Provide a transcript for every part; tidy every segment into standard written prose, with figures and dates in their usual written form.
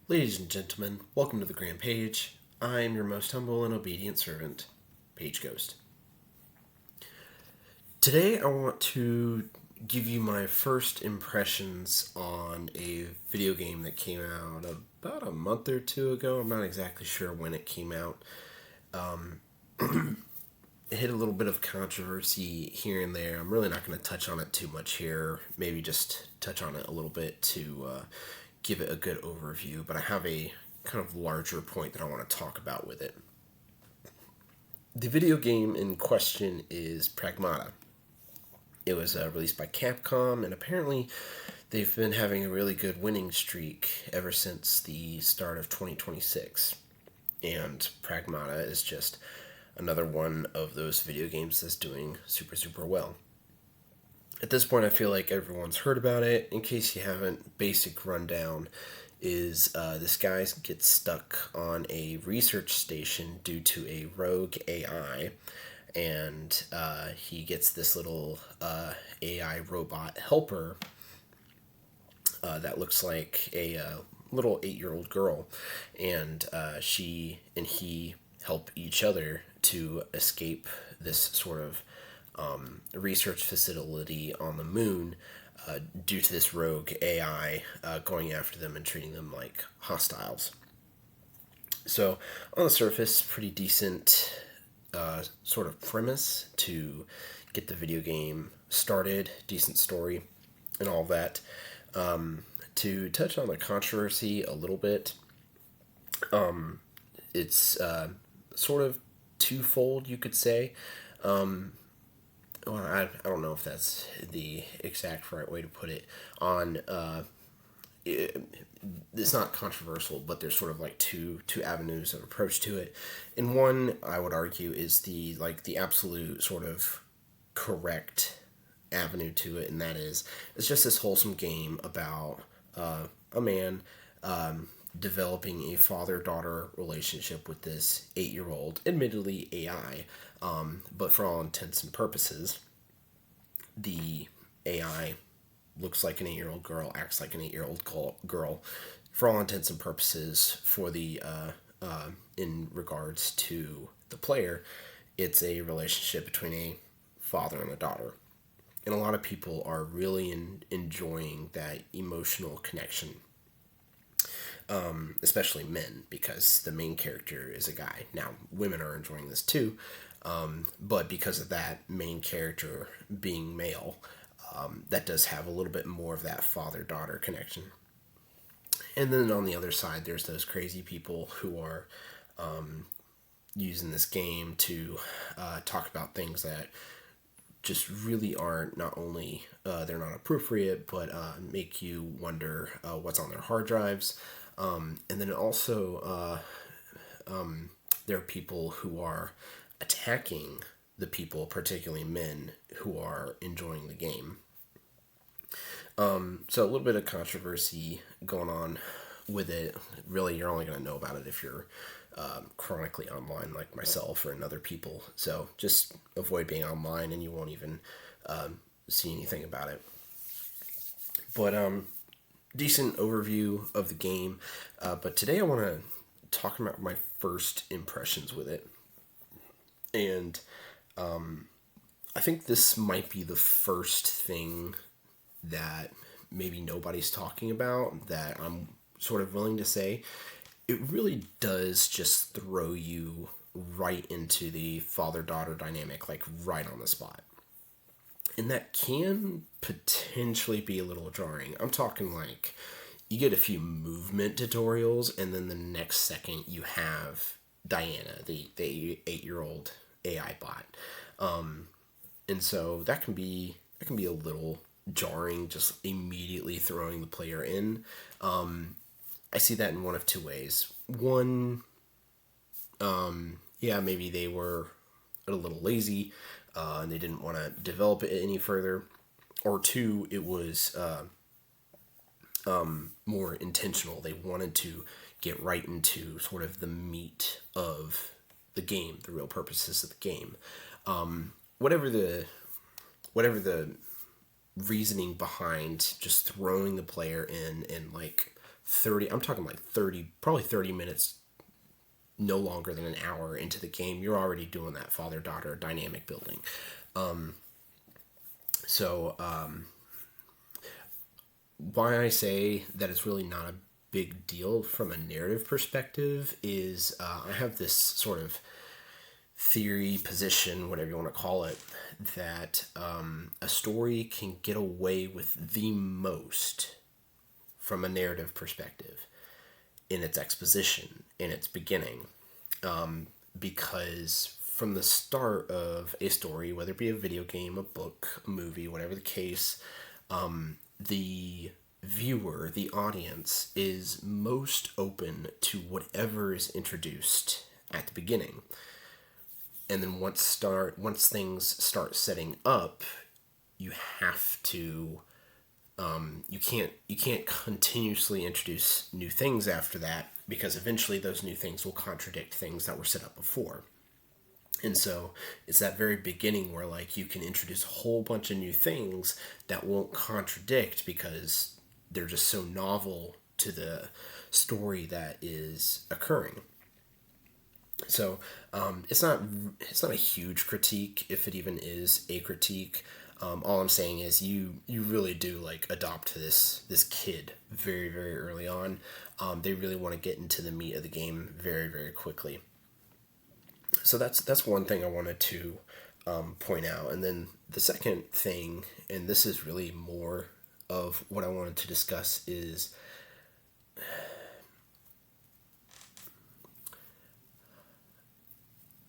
Ladies and gentlemen, welcome to the Grand Page. I am your most humble and obedient servant, Page Ghost. Today I want to give you my first impressions on a video game that came out about a month or two ago. I'm not exactly sure when it came out. It hit a little bit of controversy here and there. I'm really not going to touch on it too much here. Maybe just touch on it a little bit to give it a good overview. But I have a kind of larger point that I want to talk about with it. The video game in question is Pragmata. It was released by Capcom, and apparently they've been having a really good winning streak ever since the start of 2026. And Pragmata is just another one of those video games that's doing super, super well. At this point, I feel like everyone's heard about it. In case you haven't, basic rundown is this guy gets stuck on a research station due to a rogue AI, and he gets this little AI robot helper that looks like a little 8-year-old girl, and she and he help each other to escape this sort of research facility on the moon due to this rogue AI going after them and treating them like hostiles. So, on the surface, pretty decent sort of premise to get the video game started, decent story, and all of that. To touch on the controversy a little bit, it's sort of twofold, you could say. Well, I don't know if that's the exact right way to put it. It's not controversial, but there's sort of like two avenues of approach to it. And one, I would argue, is the absolute sort of correct avenue to it, and that is it's just this wholesome game about a man developing a father-daughter relationship with this 8-year-old, admittedly AI, but for all intents and purposes, the AI looks like an 8-year-old girl, acts like an 8-year-old girl, for all intents and purposes, for the in regards to the player, it's a relationship between a father and a daughter. And a lot of people are really enjoying that emotional connection, especially men, because the main character is a guy. Now, women are enjoying this too, but because of that main character being male, that does have a little bit more of that father-daughter connection. And then on the other side, there's those crazy people who are using this game to talk about things that just really aren't, not only they're not appropriate, but make you wonder what's on their hard drives. And then also there are people who are attacking the people, particularly men, who are enjoying the game. So a little bit of controversy going on with it. Really, you're only going to know about it if you're chronically online like myself and other people. So just avoid being online and you won't even see anything about it. But decent overview of the game. But today I want to talk about my first impressions with it. And I think this might be the first thing that maybe nobody's talking about that I'm sort of willing to say. It really does just throw you right into the father-daughter dynamic, like right on the spot. And that can potentially be a little jarring. I'm talking like you get a few movement tutorials, and then the next second you have Diana, the 8-year-old AI bot. And so that can be a little jarring, just immediately throwing the player in. I see that in one of two ways. One, yeah, maybe they were a little lazy and they didn't want to develop it any further. Or two, it was more intentional. They wanted to get right into sort of the meat of the game, the real purposes of the game. Whatever the reasoning behind just throwing the player in and like 30, I'm talking like 30, probably 30 minutes, no longer than an hour into the game, you're already doing that father-daughter dynamic building. So why I say that it's really not a big deal from a narrative perspective is I have this sort of theory, position, whatever you want to call it, that a story can get away with the most from a narrative perspective in its exposition, in its beginning. Because from the start of a story, whether it be a video game, a book, a movie, whatever the case, the viewer, the audience, is most open to whatever is introduced at the beginning. And then once things start setting up, you have to you can't continuously introduce new things after that, because eventually those new things will contradict things that were set up before. And so it's that very beginning where like you can introduce a whole bunch of new things that won't contradict because they're just so novel to the story that is occurring. So it's not a huge critique, if it even is a critique. All I'm saying is you really do like adopt this kid very very early on. They really want to get into the meat of the game very very quickly. So that's one thing I wanted to point out. And then the second thing, and this is really more of what I wanted to discuss, is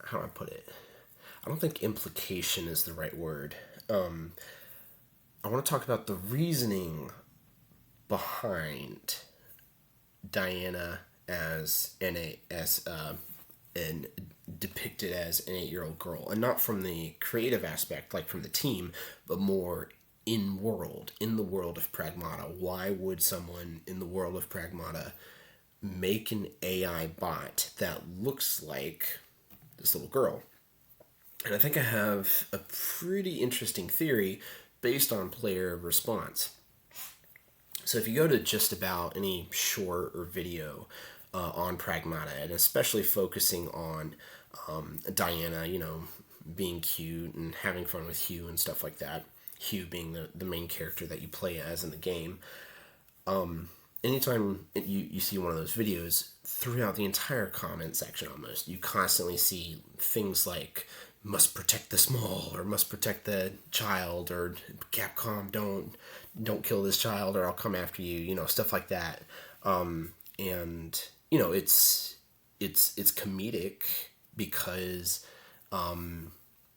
how do I put it? I don't think implication is the right word. I want to talk about the reasoning behind Diana as and depicted as an 8-year-old girl, and not from the creative aspect, like from the team, but more in the world of Pragmata. Why would someone in the world of Pragmata make an AI bot that looks like this little girl? And I think I have a pretty interesting theory based on player response. So if you go to just about any short or video on Pragmata, and especially focusing on Diana, being cute and having fun with Hugh and stuff like that, Hugh being the main character that you play as in the game, anytime you see one of those videos, throughout the entire comment section almost, you constantly see things like must protect the small, or must protect the child, or Capcom, don't kill this child or I'll come after you, stuff like that. And it's comedic because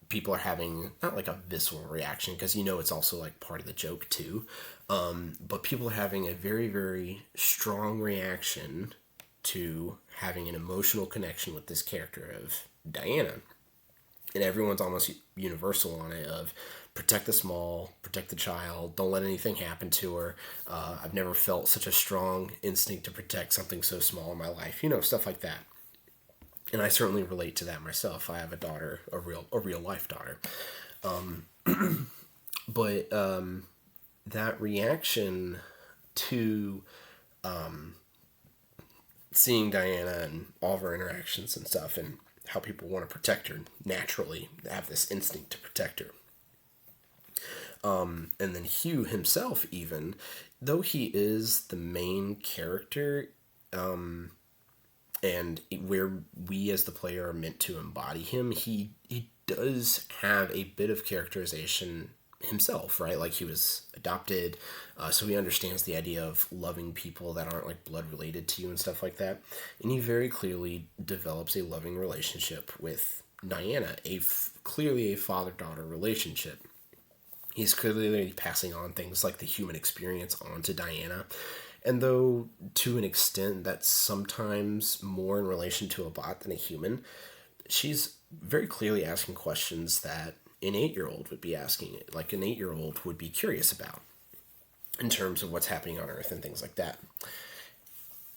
people are having not like a visceral reaction, because it's also like part of the joke too, but people are having a very very strong reaction to having an emotional connection with this character of Diana. And everyone's almost universal on it of protect the small, protect the child, don't let anything happen to her. I've never felt such a strong instinct to protect something so small in my life, stuff like that. And I certainly relate to that myself. I have a daughter, a real life daughter. But that reaction to seeing Diana and all of her interactions and stuff, and how people want to protect her naturally, have this instinct to protect her. And then Hugh himself, even though he is the main character, and where we as the player are meant to embody him, he does have a bit of characterization himself, right? Like he was adopted, so he understands the idea of loving people that aren't like blood related to you and stuff like that. And he very clearly develops a loving relationship with Diana, clearly a father-daughter relationship. He's clearly passing on things like the human experience onto Diana. And though to an extent that's sometimes more in relation to a bot than a human, she's very clearly asking questions that an 8-year-old would be asking, like an 8-year-old would be curious about in terms of what's happening on Earth and things like that.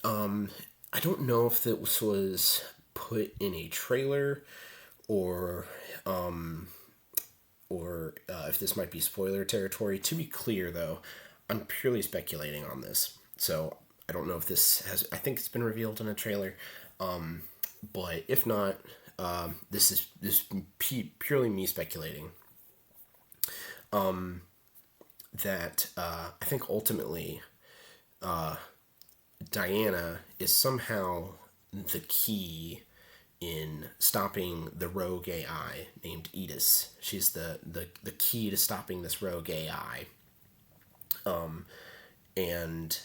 I don't know if this was put in a trailer or if this might be spoiler territory. To be clear, though, I'm purely speculating on this. So I don't know if this has. I think it's been revealed in a trailer, but if not, this is purely me speculating. That I think ultimately Diana is somehow the key in stopping the rogue AI named Edis. She's the key to stopping this rogue AI. And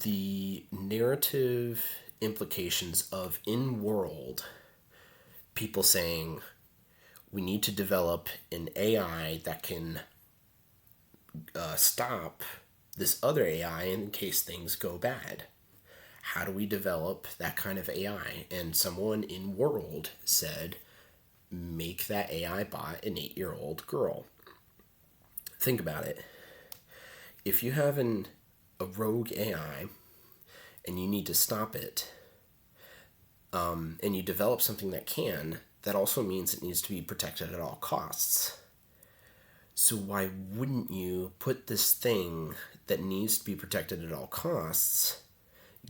the narrative implications of in world people saying we need to develop an AI that can stop this other AI in case things go bad. How do we develop that kind of AI? And someone in world said, make that AI bot an 8-year-old girl. Think about it. If you have a rogue AI and you need to stop it, and you develop something that can, that also means it needs to be protected at all costs. So why wouldn't you put this thing that needs to be protected at all costs,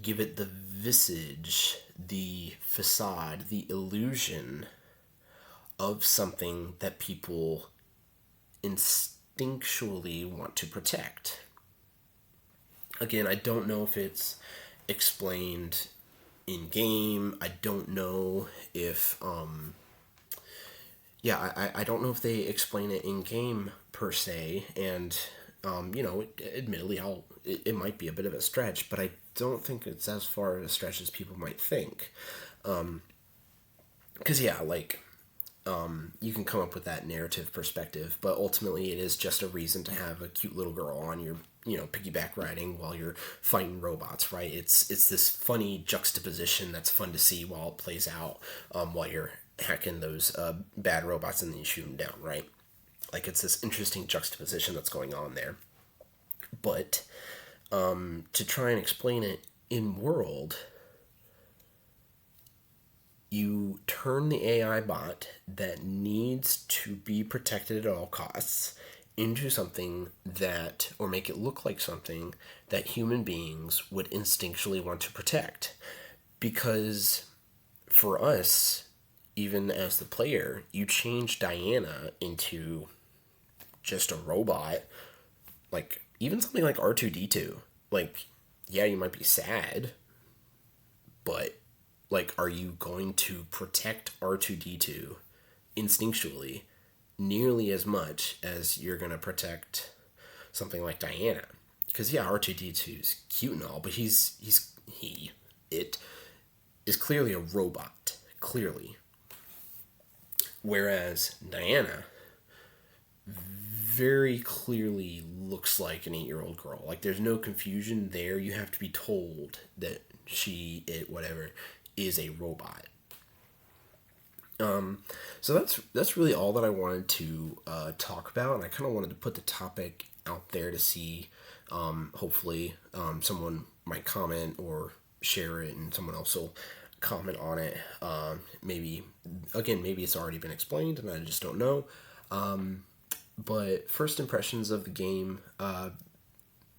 give it the visage, the facade, the illusion of something that people instinctually want to protect? Again, I don't know if it's explained in game. I don't know if I don't know if they explain it in game per se, and admittedly, it might be a bit of a stretch, but I don't think it's as far a stretch as people might think. Because you can come up with that narrative perspective, but ultimately it is just a reason to have a cute little girl on your piggyback riding while you're fighting robots, right? It's this funny juxtaposition that's fun to see while it plays out, while you're hacking those bad robots and then you shoot them down, right? Like, it's this interesting juxtaposition that's going on there. But to try and explain it in world, you turn the AI bot that needs to be protected at all costs into something that, or make it look like something that human beings would instinctually want to protect. Because for us, even as the player, you change Diana into just a robot, like even something like R2D2. Like, yeah, you might be sad, but like, are you going to protect R2D2 instinctually nearly as much as you're going to protect something like Diana? Because yeah, R2D2 is cute and all, but it is clearly a robot, clearly. Whereas Diana very clearly looks like an 8-year-old girl. Like, there's no confusion there. You have to be told that whatever, is a robot. So that's really all that I wanted to talk about, and I kind of wanted to put the topic out there to see. Hopefully, someone might comment or share it, and someone else will comment on it. Maybe it's already been explained, and I just don't know. But first impressions of the game.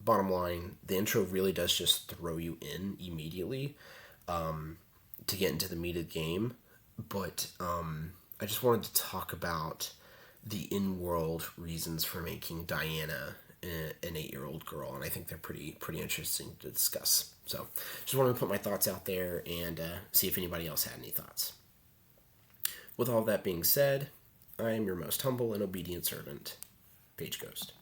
Bottom line, the intro really does just throw you in immediately to get into the meat of the game. But I just wanted to talk about the in-world reasons for making Diana an 8-year-old girl, and I think they're pretty interesting to discuss. So just wanted to put my thoughts out there and see if anybody else had any thoughts. With all that being said, I am your most humble and obedient servant, Page Ghost.